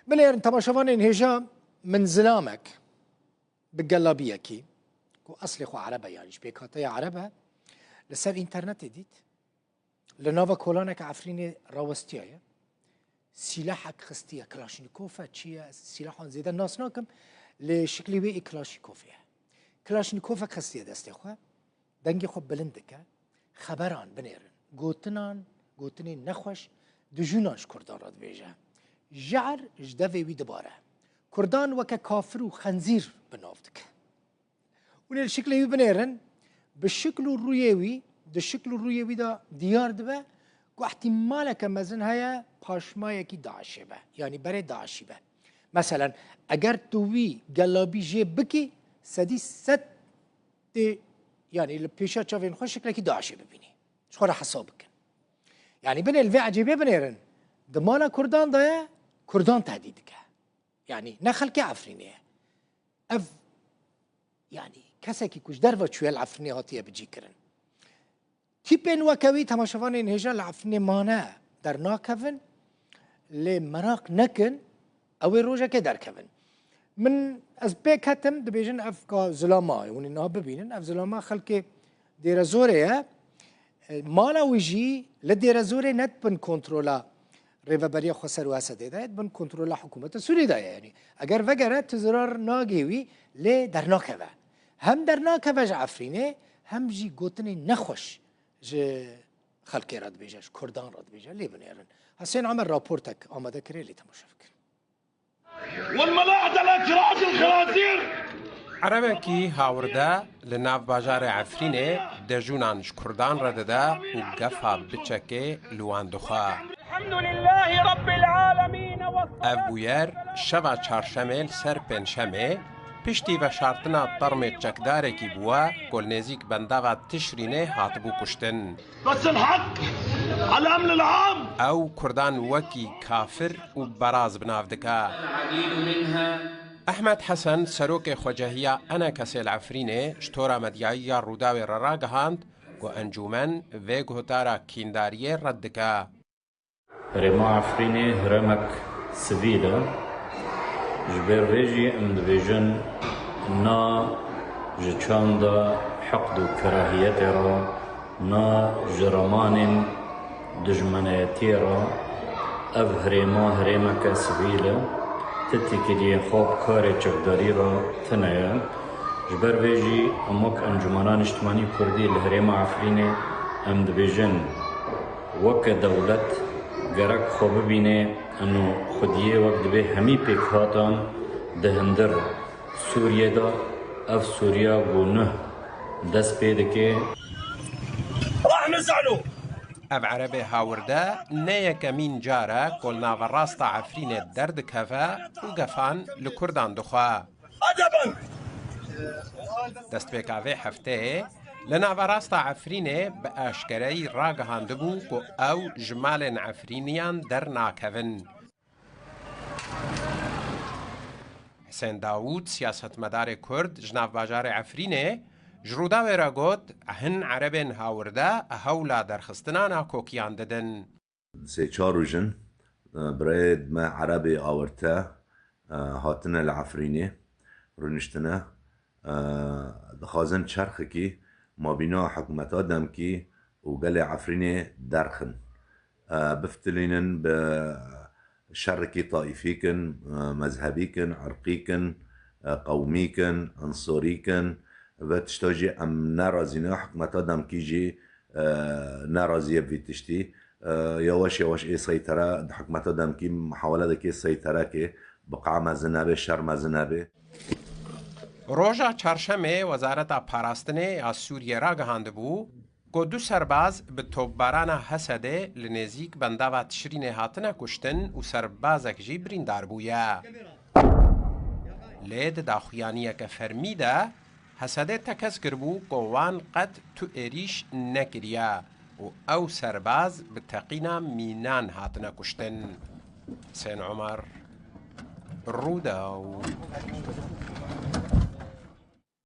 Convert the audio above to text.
بنيرن تماشوان هجا من زلامك بالقلابية كي كو أصلي خو عربة يعني شبيكاتي عربة لسر إنترنت ديت لنوفا كولانك عفريني روستيايا سلاحك خستيا كلاشنيكوفا تشيا سلاحان زيادة الناس ناكم لشكلي وي كلاشنيكوفيا كلاشنيكوفا خستيا دستي خو دنگي خو بلندكا خبران بنيرن گوتني نخوش دجوناش كردان راد بيجا جعر جدوي وي دباره كردان وكا كافر وخنزير بنافتك ونال الشكل يو بنيرن بالشكل الرويوي دا ديار دبا كو احتمالك مزن هيا باشمايا كي داعشي با يعني بري داعشي با مثلا اگر توي قلابي جي بكي سدي ست يعني البيشا تشافين خوش شكلك كي داعشي ببيني شخورا حسابك يعني بني الفي عجيبه بنيرن دمانا كردان دايا كردان تهديدك يعني نخلك عفرينيه اف يعني كساكي كوش درفا شوية العفرينيه هاتيه بجي كرن تيبين وكوي تماشوان انهجا العفرينيه مانا در ناكفن لمراق نكن او روجا كي در كفن من ازبيك هتم دبيجن افكا زلاما يعني انها ببينن اف زلاما خلك دير زوريا مالا ويجي لدير زوري نت بن كنترولا ريفابريا خسر واسده ده بن كنترولا حكومة سوري ده يعني اگر وگرت تزرار ناگيوي لي در ناكفه هم در ناكفه عفرينه هم جي گوتني نخوش ج خلقي راد بيجاش كردان راد بيجا لي بنيرن حسين عمل رابورتك آماده كري لي تماشا فكر والملاحظة لاجراج الخنازير عربكي هاوردا لناف باجار عفرينه دجونانش كردان رددا وقفها بچكي لوان دخا الحمد لله رب العالمين ابوير شوا چارشمل سر پنشمه پشتی و شارتنا طرم چکداره کی بوا کل نزیک بنده و تشرینه هاتبو کشتن بس الحق على الامن العام او کردان وکی کافر و براز بنافدکا احمد حسن سروک خوجهیا انا کسی العفرینه شتورا مدیعی روداوی راگهاند و انجومن و گهتارا کینداریه ردکا رما عفرینه هرمک سویده جبر ريجي ام ديفيجن نا جچاندا حقد و كراهيت را نا جرمان دجمنيتي را اف هريما كسبيله تتكي دي خوب كاري چقداري را تنايا جبر ريجي امك انجمنان اجتماعي كردي الهريما عفرينه ام ديفيجن وك دولت گرک خوب بینه انو خودیه وقت به همی پیک هاتان دهندر سوریه دا اف سوریا گونه دست پیده که راح نزعلو اف عربي هاوردا نيك مين جارا قلنا فراستا عفرين درد كفا وقفان لكردان دخوا ادبا دست بكافي حفته لنا فراستا عفرينه باشكري راگهان دبو كو او جمال عفرينيان در ناكفن حسين داوود سياست مدار كرد جناف باجار عفرينه جرودا وراغوت هن عربين هاوردا هولا در خستنانا كوكيان ددن سي چاروجن بريد ما عربي آورتا هاتنا العفرينه رونشتنا دخازن چرخكي ما بينا حكومات آدم كي وقال عفرينه درخن بفتلينن بشركي طائفيكن مذهبيكن عرقيكن قوميكن عنصريكن وتشتاجي ام نرازينا حكومات آدم كي جي نرازيه بيتشتي يواش اي سيطره حكومات آدم كي محاوله كي سيطره كي بقع مزنبه شر مزنبه روژا چهارشنبه وزارت پاراستنه از سوریه را گهانده بو که دو سرباز به توپباران حسده لنزیک بنده و تشرین هاتنه کشتن و سربازک جی بریندار بویا لید داخویانیه که فرمیده حسده تکس کربو که وان قد تو ایریش نکریا و او سرباز به تقینا مینان هاتنه کشتن سین عمر روداو